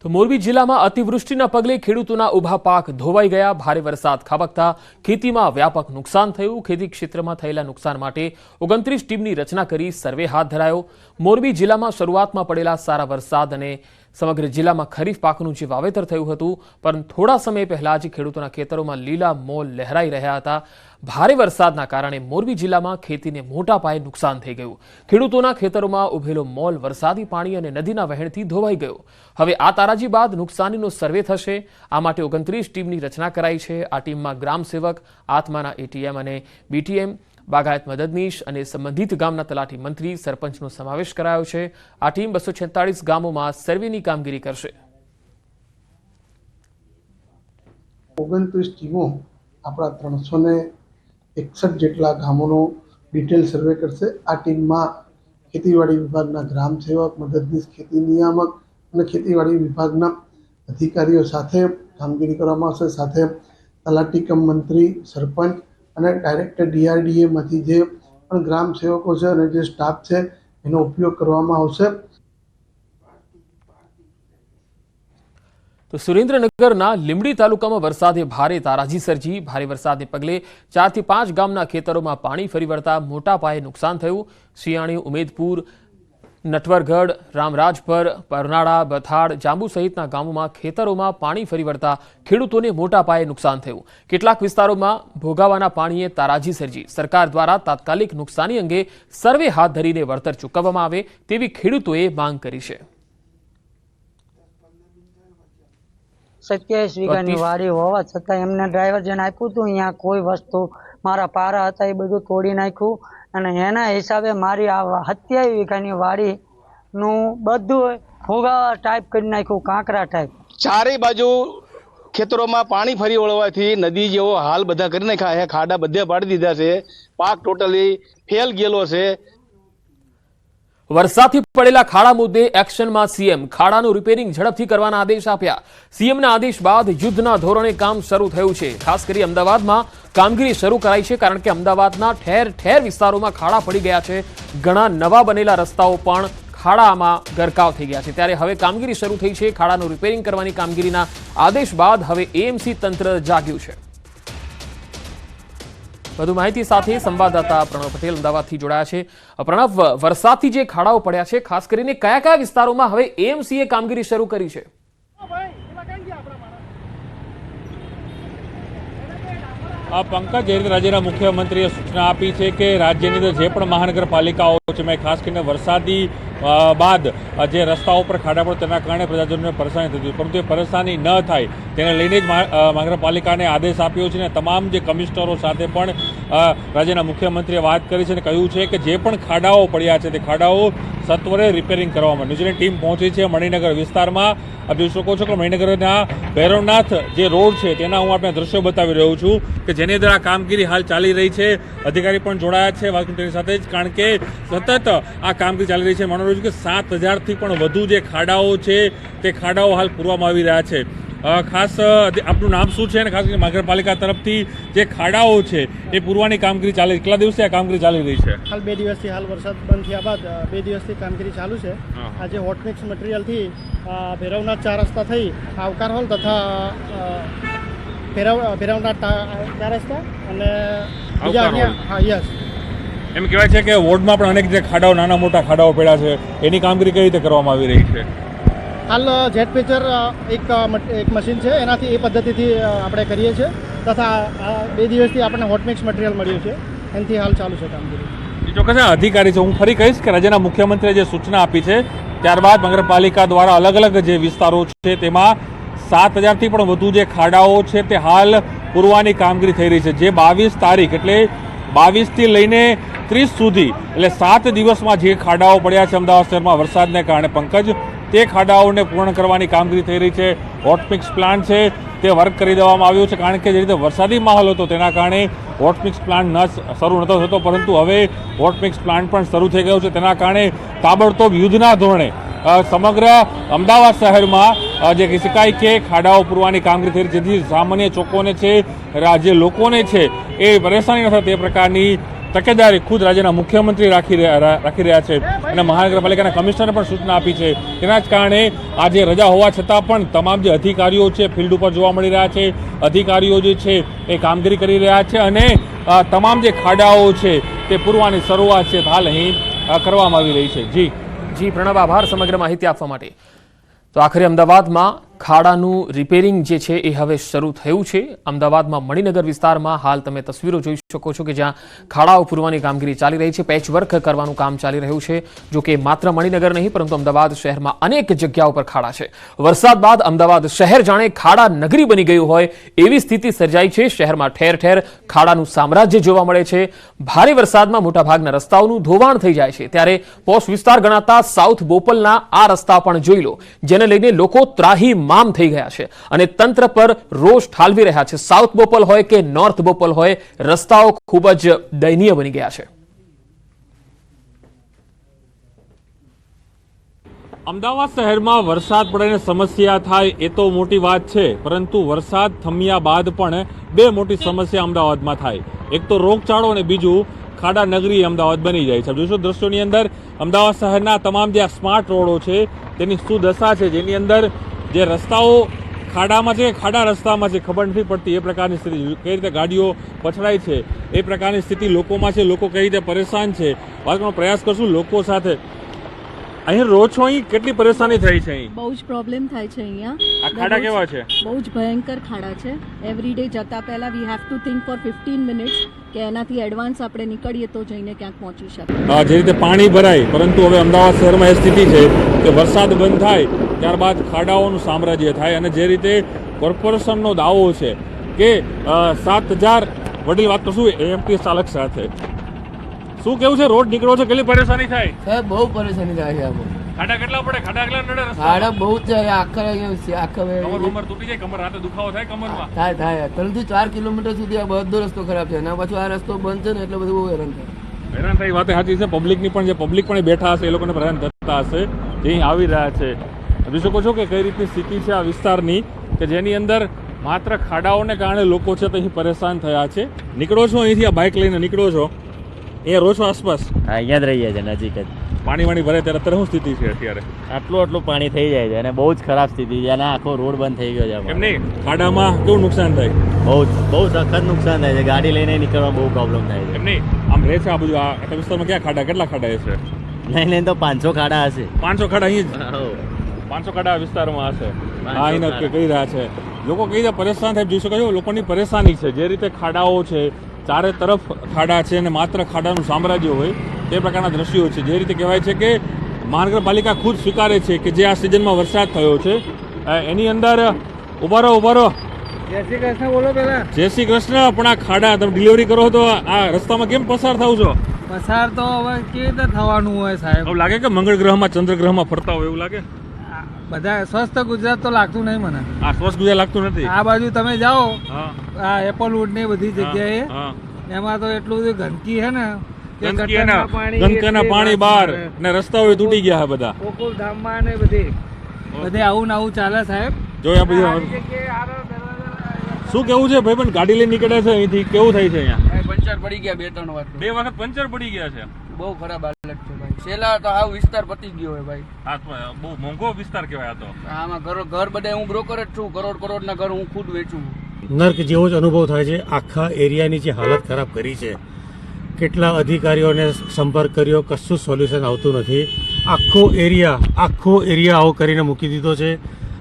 તો મોરબી જિલ્લામાં અતિવૃષ્ટિના પગલે ખેડૂતોના ઊભા પાક ધોવાઈ ગયા। ભારે વરસાદ ખાબકતા ખેતીમાં વ્યાપક નુકસાન થયું। ખેતી ક્ષેત્રમાં થયેલા નુકસાન માટે 29 ટીમની રચના કરી સર્વે હાથ ધરાયો। મોરબી જિલ્લામાં શરૂઆતમાં પડેલા સારા વરસાદ અને સમગ્ર જિલ્લામાં ખરીફ પાકનું જે વાવેતર થયું હતું, પરંતુ થોડા સમય પહેલા જ ખેડૂતોના ખેતરોમાં લીલા મોલ લહેરાઈ રહ્યા હતા। ભારે વરસાદના કારણે મોરબી જિલ્લામાં ખેતીને મોટા પાયે નુકસાન થઈ ગયું। ખેડૂતોના ખેતરોમાં ઉભેલો મોલ વરસાદી પાણી અને નદીના વહેણથી ધોવાઈ ગયો। હવે આ તારાજી બાદ નુકસાનીનો સર્વે થશે। આ માટે 29 ટીમની રચના કરાઈ છે। આ ટીમમાં ગ્રામ સેવક, આત્માના એટીએમ અને બીટીએમ, બાગાયત મદદનીશ અને સંબંધિત ગામના તલાટી મંત્રી, સરપંચનો સમાવેશ કરાયો છે। આ ટીમ 246 ગામોમાં સર્વેની કામગીરી કરશે। 29 ટીમો આપણા 361 જેટલા ગામોનો ડિટેલ સર્વે કરશે। આ ટીમમાં ખેતીવાડી વિભાગના ગ્રામ સેવક, મદદનીશ ખેતી નિયામક અને ખેતીવાડી વિભાગના અધિકારીઓ સાથે કામગીરી કરવામાં આવશે। સાથે તલાટી કમ મંત્રી, સરપંચ અને ડાયરેક્ટર ડીઆરડીએમાંથી જે પણ ગ્રામ સેવકો છે અને જે સ્ટાફ છે એનો ઉપયોગ કરવામાં આવશે। તો સુરેન્દ્રનગરના લીંબડી તાલુકામાં વરસાદે ભારે તારાજી સર્જી। ભારે વરસાદને પગલે 4 થી 5 ગામના ખેતરોમાં પાણી ફરી વળતા મોટા પાયે નુકસાન થયું। શિયાણી, ઉમેદપુર, નટવરગઢ, રામરાજપર, પરનાળા, બથાડ, જાંબુ સહિતના ગામોમાં ખેતરોમાં પાણી ફરી વળતા ખેડૂતોને મોટા પાયે નુકસાન થયું। કેટલાક વિસ્તારોમાં ભોગાવાના પાણીએ તારાજી સર્જી। સરકાર દ્વારા તાત્કાલિક નુકસાની અંગે સર્વે હાથ ધરીને વળતર ચૂકવવામાં આવે તેવી ખેડૂતોએ માંગ કરી છે। 27 વીઘાની વાડી હોવા છતાં એમને ડ્રાઈવર જેને આપ્યું હતું, અહીંયા કોઈ વસ્તુ મારા પારા હતા એ બધું તોડી નાખ્યું અને એના હિસાબે મારી આ 27 વીઘાની વાડીનું બધું ભોગાવા ટાઈપ કરી નાખ્યું, કાંકરા ટાઈપ। ચારે બાજુ ખેતરોમાં પાણી ફરી વળવાથી નદી જેવો હાલ બધા કરી નાખ્યા છે। ખાડા બધે પાડી દીધા છે। પાક ટોટલી ફેલ ગયેલો છે। વરસાદથી પડેલા ખાડા મુદ્દે એક્શનમાં સીએમ। ખાડાનું રિપેરિંગ ઝડપથી કરવાના આદેશ આપ્યા। સીએમના આદેશ બાદ યુદ્ધના ધોરણે કામ શરૂ થયું છે। ખાસ કરી અમદાવાદમાં કામગીરી શરૂ કરાઈ છે, કારણ કે અમદાવાદના ઠેર ઠેર વિસ્તારોમાં ખાડા પડી ગયા છે। ઘણા નવા બનેલા રસ્તાઓ પણ ખાડામાં ગરકાવ થઈ ગયા છે। ત્યારે હવે કામગીરી શરૂ થઈ છે। ખાડાનું રિપેરિંગ કરવાની કામગીરીના આદેશ બાદ હવે એએમસી તંત્ર જાગ્યું છે। વધુ માહિતી સાથે સંવાદદાતા પ્રણવ પટેલ અમદાવાદથી જોડાયા છે। પ્રણવ, વરસાદથી જે ખાડાઓ પડ્યા છે, ખાસ કરીને કયા કયા વિસ્તારોમાં હવે એએમસીએ કામગીરી શરૂ કરી છે? પંકજ, જે રીતે રાજ્યના મુખ્યમંત્રીએ સૂચના આપી છે કે રાજ્યની અંદર જે પણ મહાનગરપાલિકાઓ છે, મેં ખાસ કરીને વરસાદી બાદ જે રસ્તાઓ પર ખાડા પડે તેના કારણે પ્રજાજનોને પરેશાની થતી, પરંતુ એ પરેશાની ન થાય તેને લઈને જ મહાનગરપાલિકાને આદેશ આપ્યો છે અને તમામ જે કમિશનરો સાથે પણ રાજ્યના મુખ્યમંત્રીએ વાત કરી છે અને કહ્યું છે કે જે પણ ખાડાઓ પડ્યા છે તે ખાડાઓ સત્વરે રિપેરિંગ કરવામાં। ન્યૂઝીલેન્ડ ટીમ પહોંચી છે મણિનગર વિસ્તારમાં। આપ જોઈ શકો છો કે મણિનગરના ભૈરવનાથ જે રોડ છે તેના હું આપણે દ્રશ્યો બતાવી રહ્યો છું કે જેની અંદર આ કામગીરી હાલ ચાલી રહી છે। અધિકારી પણ જોડાયા છે વાત તેની સાથે જ, કારણ કે સતત આ કામગીરી ચાલી રહી છે। માનો છું કે 7000થી પણ વધુ જે ખાડાઓ છે તે ખાડાઓ હાલ પૂરવામાં આવી રહ્યા છે। ખાસ આપનું નામ શું છે અને ખાસ કરીને મહાનગરપાલિકા તરફથી જે ખાડાઓ છે એ પૂરવાની કામગીરી ચાલે, કેટલા દિવસથી આ કામગીરી ચાલી રહી છે? હાલ 2 દિવસથી, હાલ વરસાદ બંધ થયા બાદ 2 દિવસથી કામગીરી ચાલુ છે। આજે હોટ મિક્સ મટીરિયલથી ભૈરવનાથ 4 રસ્તા થઈ આવકાર હોલ તથા ભૈરવનાથ 4 રસ્તા અને બીજા, હા યસ, એમ કહેવાય છે કે વોર્ડમાં પણ અનેક જે ખાડાઓ, નાના મોટા ખાડાઓ પડ્યા છે, એની કામગીરી કઈ રીતે કરવામાં આવી રહી છે? હાલ જેટ પેચર એક મશીન છે, એનાથી એ પદ્ધતિથી આપણે કરીએ છીએ તથા 2 દિવસથી આપણને હોટ મિક્સ મટીરિયલ મળ્યું છે, એનાથી હાલ ચાલુ છે કામગીરી। ચોક્કસ અધિકારી છે, હું ફરી કહીશ કે રાજ્યના મુખ્યમંત્રીએ જે સૂચના આપી છે ત્યારબાદ મહાનગરપાલિકા દ્વારા અલગ અલગ જે વિસ્તારો છે તેમાં 7000થી પણ વધુ જે ખાડાઓ છે તે હાલ પૂરવાની કામગીરી થઈ રહી છે। જે 22 તારીખ એટલે 22થી લઈને 30 સુધી એટલે 7 દિવસમાં જે ખાડાઓ પડ્યા છે અમદાવાદ શહેરમાં વરસાદને કારણે, પંકજ, તે ખાડાઓને પૂર્ણ કરવાની કામગીરી થઈ રહી છે। હોટ મિક્સ પ્લાન્ટ છે તે વર્ક કરી દેવામાં આવ્યો છે, કારણ કે જે રીતે વરસાદી માહોલ હતો તેના કારણે હોટ મિક્સ પ્લાન્ટ શરૂ નહોતો થતો, પરંતુ હવે હોટ મિક્સ પ્લાન્ટ પણ શરૂ થઈ ગયો છે। તેના કારણે તાબડતોબ યુદ્ધના ધોરણે સમગ્ર અમદાવાદ શહેરમાં જે કહી શકાય કે ખાડાઓ પૂરવાની કામગીરી થઈ રહી છે, જેથી સામાન્ય ચોકોને છે, જે લોકોને છે એ પરેશાની ન થાય તે પ્રકારની તકેદારી ખુદ રાજ્યના મુખ્યમંત્રી રાખી રહ્યા છે અને મહાનગરપાલિકાના કમિશનરે પણ સૂચના આપી છે. તેના જ કારણે આજે રજા હોવા છતાં પણ તમામ જે અધિકારીઓ છે ફિલ્ડ ઉપર જોવા મળી રહ્યા છે. અધિકારીઓ જે છે એ કામગીરી કરી રહ્યા છે અને તમામ જે ખાડાઓ છે તે પૂરવાની શરૂઆત છે હાલ અહીં કરવામાં આવી રહી છે. જી પ્રણવ, આભાર સમગ્ર માહિતી આપવા માટે. તો આખરે અમદાવાદમાં ખાડાનું રિપેરિંગ જે છે એ હવે શરૂ થયું છે. અમદાવાદમાં મણિનગર વિસ્તારમાં હાલ તમે તસવીરો જોઈ શકો છો કે જ્યાં ખાડાઓ પૂરવાની કામગીરી ચાલી રહી છે. પેચવર્ક કરવાનું કામ ચાલી રહ્યું છે. જો કે માત્ર મણિનગર નહીં પરંતુ અમદાવાદ શહેરમાં અનેક જગ્યાઓ પર ખાડા છે. વરસાદ બાદ અમદાવાદ શહેર જાણે ખાડા નગરી બની ગયું હોય એવી સ્થિતિ સર્જાઈ છે. શહેરમાં ઠેર ઠેર ખાડાનું સામ્રાજ્ય જોવા મળે છે. ભારે વરસાદમાં મોટાભાગના રસ્તાઓનું ધોવાણ થઈ જાય છે. ત્યારે પોશ વિસ્તાર ગણાતા સાઉથ બોપલના આ રસ્તા પણ જોઈ લો, જેને લઈને લોકો ત્રાહીમામ થઈ ગયા છે અને તંત્ર પર રોષ ઠાલવી રહ્યા છે. સાઉથ બોપલ હોય કે નોર્થ બોપલ હોય, રસ્તાઓ ખૂબ જ દયનીય બની ગયા છે. અમદાવાદ શહેરમાં વરસાદ પડે સમસ્યા થાય એ તો મોટી વાત છે, પરંતુ વરસાદ થમ્યા બાદ પણ બે મોટી સમસ્યા અમદાવાદમાં થાય. એક તો રોગચાળો અને બીજું ખાડા નગરી અમદાવાદ બની જાય છે. જોશો દ્રશ્યોની અંદર અમદાવાદ શહેરના તમામ જે સ્માર્ટ રોડો છે તેની શું દશા છે, જેની અંદર જે રસ્તાઓ ખાડામાં છે, ખાડા રસ્તામાં છે, ખબર નથી પડતી એ પ્રકારની સ્થિતિ. કઈ રીતે ગાડીઓ પછડાય છે એ પ્રકારની સ્થિતિ લોકોમાં છે. લોકો કઈ રીતે પરેશાન છે વાત કરવાનો પ્રયાસ કરશું લોકો સાથે. અહીં રહો છો, અહીં કેટલી પરેશાની થઈ છે? અહીં બહુ જ પ્રોબ્લેમ થાય છે. અહીંયા આ ખાડા કેવા છે? બહુ જ ભયંકર ખાડા છે. એવરી ડે જતા પહેલા we have to think for 15 minutes કે એનાથી એડવાન્સ આપણે નીકળીએ તો જઈને ક્યાંક પહોંચી શકીએ. જે રીતે પાણી ભરાય, પરંતુ હવે અમદાવાદ શહેરમાં એ સ્થિતિ છે કે વરસાદ બંધ થાય ત્યારબાદ ખાડાઓનું સામ્રાજ્ય થાય. અને જે રીતે કોર્પોરેશનનો દાવો છે કે 7,000 વડીલ વાત કરશું એએમટી ચાલક સાથે, શું કેવું છે? રોડ નીકળો છે, કેટલી પરેશાની થાય? સાહેબ બહુ પરેશાની થાય છે. આપણે ખાડા કેટલા પડે? ખાડા કેટલા નડે? ખાડા બહુ જ છે. આખા કમર તૂટી જાય, કમર રાતે દુખાવો થાય કમરમાં? થાય 3 થી 4 કિલોમીટર સુધી આ બધો રસ્તો ખરાબ છે. અને પાછું આ રસ્તો બંધ છે ને એટલે બધું બહુ હેરાન થાય. હેરાન થાય વાત સાચી છે. પબ્લિકની પણ, જે પબ્લિક પણ બેઠા હશે એ લોકોને હેરાન થતા હશે જે અહીં આવી રહ્યા છે. જોઈ શકો છો કે કઈ રીતની સ્થિતિ છે આ વિસ્તારની, કે જેની અંદર માત્ર ખાડાઓને કારણે લોકો છે તો અહીં પરેશાન થયા છે. નીકળો છો અહીંથી, આ બાઇક લઈને નીકળો છો, અહીંયા રહો છો આસપાસ? હા, અહીંયા જ રહીએ છીએ, નજીક જ. પાણી ભરે ત્યારે અત્યારે શું સ્થિતિ છે અત્યારે? આટલું પાણી થઈ જાય છે અને બહુ જ ખરાબ સ્થિતિ છે અને આખો રોડ બંધ થઈ ગયો છે. એમ નહીં, ખાડામાં કેવું નુકસાન થાય? બહુ સખત નુકસાન થાય છે. ગાડી લઈને નીકળવા બહુ પ્રોબ્લેમ થાય છે. એમ નહીં, આમ રહે છે આ બધું આ વિસ્તારમાં ક્યાં ખાડા, કેટલા ખાડા છે? લઈને તો 500 ખાડા હશે. 500 ખાડા અહીં જ? 500 ખાડા વિસ્તારમાં હશે. હા, અહીં કહી રહ્યા છે લોકો. કઈ રીતે પરેશાન થાય જોઈ શકો છો. લોકોની પરેશાની છે જે રીતે ખાડાઓ છે, ચારે તરફ ખાડા છે અને માત્ર ખાડાનું સામ્રાજ્ય હોય તે પ્રકારના દ્રશ્યો છે. જે રીતે કહેવાય છે કે મહાનગરપાલિકા ખુદ સ્વીકારે છે કે જે આ સિઝનમાં વરસાદ થયો છે એની અંદર ઉભા રહો. જય શ્રી કૃષ્ણ બોલો પેલા. જય શ્રી કૃષ્ણ. પણ આ ખાડા તમે ડિલિવરી કરો તો આ રસ્તામાં કેમ પસાર થાવ છો? પસાર તો હવે કેવી રીતે થવાનું હોય સાહેબ? એવું લાગે કે મંગળ ગ્રહમાં ચંદ્રગ્રહમાં ફરતા હોય એવું લાગે? બધા સ્વસ્થ ગુજરાત તો લાગતું નહીં મને. આ સ્વસ્થ ગુજરાત લાગતું નથી. આ બાજુ તમે જાઓ, હા, આ એપલવુડ ને બધી જગ્યાએ, હા, એમાં તો એટલું બધું ગંદકી છે ને કે ગંદકીના પાણી બહાર ને રસ્તાઓ તૂટી ગયા છે બધા. ગોકુલધામમાં ને બધે આવું ને આવું ચાલે સાહેબ. જોયા પછી શું કેવું છે ભાઈ? પણ ગાડી લઈને નીકળે છે અહીંથી, કેવું થાય છે અહીંયા? પંચર પડી ગયા 2-3 વાર. 2 વખત પંચર પડી ગયા છે. બહુ ખરાબ હાલત છે ભાઈ. છેલ્લા તો આ વિસ્તાર પતી ગયો હોય ભાઈ. આ બહુ મોંઘો વિસ્તાર કહેવાય. આ તો આમાં ઘર બધા હું બ્રોકર જ છું. કરોડના ઘર હું ખુદ વેચું. નર્ક જેવો જ અનુભવ થાય છે. આખા એરિયાની જે હાલત ખરાબ કરી છે, કેટલા અધિકારીઓને સંપર્ક કર્યો, કશું સોલ્યુશન આવતું નથી. આખો એરિયા આવો કરીને મૂકી દીધો છે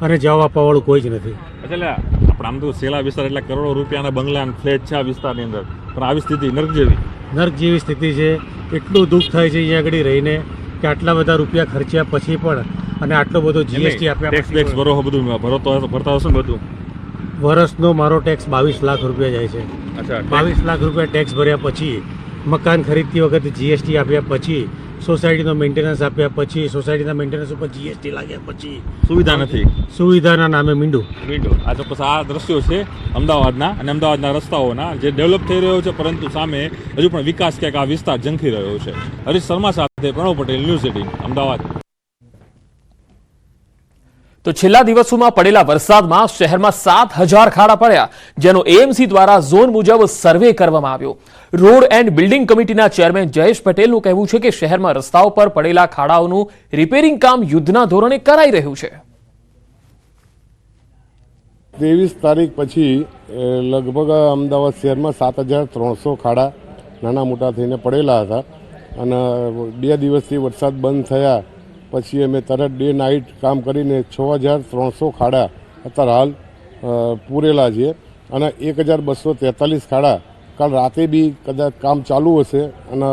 અને જવાબ આપવાવાળું કોઈ જ નથી. એટલે આપણે આમ તો સેલા વિસ્તાર એટલે કરોડો રૂપિયાના બંગલા અને ફ્લેટ છે આ વિસ્તારની અંદર, પણ આવી સ્થિતિ નર્ક જેવી સ્થિતિ છે. એટલું દુઃખ થાય છે અહીંયા આગળ રહીને કે આટલા બધા રૂપિયા ખર્ચ્યા પછી પણ અને આટલો બધો જીએસટી આપ્યા ટેક્સ ભરો, બધું ભરતા હશો ને બધું? વર્ષનો મારો ટેક્સ 22 લાખ રૂપિયા જાય છે. 22 લાખ રૂપિયા ટેક્સ ભર્યા પછી, મકાન ખરીદતી વખતે જીએસટી આપ્યા પછી, સોસાયટીનો મેન્ટેનન્સ આપ્યા પછી, સોસાયટીના મેન્ટેનન્સ ઉપર જીએસટી લાગ્યા પછી સુવિધા નથી. સુવિધાના નામે મીંડું. આ ચોક્કસ આ દ્રશ્યો છે અમદાવાદના અને અમદાવાદના રસ્તાઓના, જે ડેવલપ થઈ રહ્યો છે પરંતુ સામે હજુ પણ વિકાસ ક્યાંક આ વિસ્તાર ઝંખી રહ્યો છે. હરીશ શર્મા સાથે પ્રણવ પટેલ, ન્યૂઝ 18 અમદાવાદ. તો છેલ્લા દિવસોમાં પડેલા વરસાદમાં શહેરમાં 7,000 ખાડા પડ્યા, જેનો એએમસી દ્વારા ઝોન મુજબ સર્વે કરવામાં આવ્યો. રોડ એન્ડ બિલ્ડિંગ કમિટીના ચેરમેન જયેશ પટેલનું કહેવું છે કે શહેરમાં રસ્તાઓ પર પડેલા ખાડાઓનું રિપેરિંગ કામ યુદ્ધના ધોરણે કરાઈ રહ્યું છે. 23 તારીખ પછી લગભગ અમદાવાદ શહેરમાં 7,300 ખાડા નાના મોટા થઈને પડેલા હતા અને 2 દિવસથી વરસાદ બંધ થયા પછી અમે તરત ડે નાઇટ કામ કરીને 6,300 ખાડા અત્યારે હાલ પૂરેલા છે અને 1,243 ખાડા કાલ રાતે બી કદાચ કામ ચાલુ હશે અને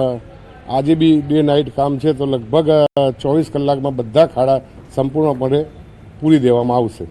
આજે બી ડે નાઇટ કામ છે, તો લગભગ 24 કલાકમાં બધા ખાડા સંપૂર્ણપણે પૂરી દેવામાં આવશે.